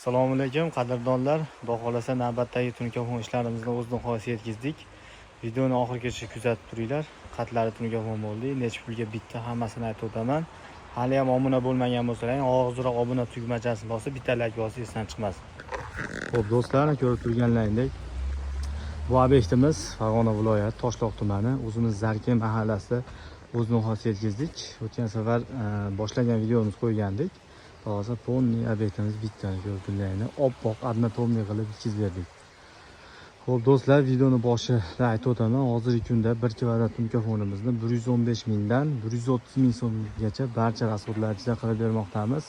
Assalomu alaykum qadrdonlar. Xudo xolasa navbatdagi tunkafon ishlarimizni o'z nihoyasiga yetkazdik. Videoni oxirigacha kuzatib turinglar. Qatlari tunkafon bo'ldi. Necha pulga bitta hammasini aytib o'taman. Hali ham obuna bo'lmagan bo'lsalar, hozirroq obuna tugmachasini bosib, bitta like bosib esdan chiqmasin. Xo'p, do'stlar, ko'rib turganlaringdek, bu obyektimiz Farg'ona viloyati Toshloq tumani, o'zimiz Zarka mahallasida o'z nihoyasiga yetkazdik. O'tgan safar boshlagan videomiz qo'ygandik. Hozir ponni obyektimiz bitta ko'rdilarini oppoq однотомный qilib chizib berdik. Xo'p do'stlar, videoni boshida aytib o'taman, hozirgi kunda 1 kvadrat tunkaffonimizni 115 mingdan 130 ming so'mgacha barcha rasxodlarida qilib bermoqdamiz.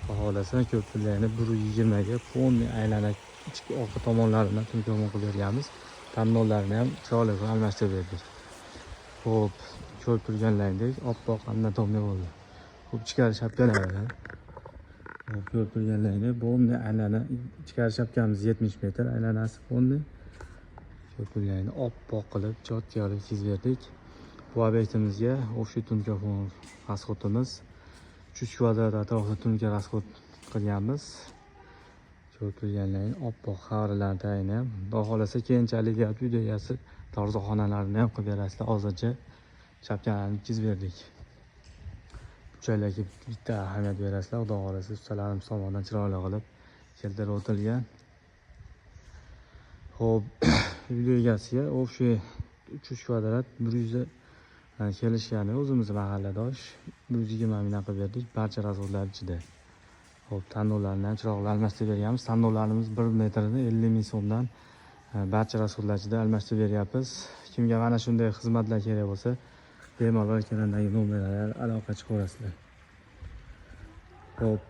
Xohlasa ko'pchiliklarni 120 ga ponni aylanib ichki orqa tomonlarini tunkafon qilib berganmiz. Ta'minotlarni ham chiroyli qilib almashtirib berdik. Xo'p, ko'rib turganlaringdek oppoq однотомный bo'ldi. Xo'p, ichkari shapkalari ko'rib turganlaringdek ponni aylana ichkari shapkamiz 70 metr, aylanasi ponni. Ko'rib turganlaringdek oppoq qilib cho'tkaga chizib berdik. Bu obyektimizga o'sha tunkafon rasxodimiz 3 kvadrat atrofida tunka rasxod qilganmiz. Ko'rib turganlaringdek oppoq xavrilarda ayni ham. Xudo xolasa keyinchalik uyda egasi dorixonalarini ham qilib berasizlar. Hozircha shapkalarni chizib berdik. Uchalaga bitta ahamiyat berasizlar. Xudo xolasa ustalarim tomondan chiroyli qilib keltirib o'tilgan. Xo'p, video egasiga o'sha 3 kvadrat 100 kelishgani o'zimiz mahalladosh 120 mingdan qilib berdik, barcha rasxodlar ichida. Xo'p, tanlovlarni ham chiroyli almashtirib berganmiz. Tanlovlarimiz 1 metrni 50 ming so'mdan barcha rasxodlar ichida almashtirib beryapmiz. Kimga mana shunday xizmatlar kerak bo'lsa, bemalol kanaldagi nomerlarga aloqa chiqarasizlar. Xo'p,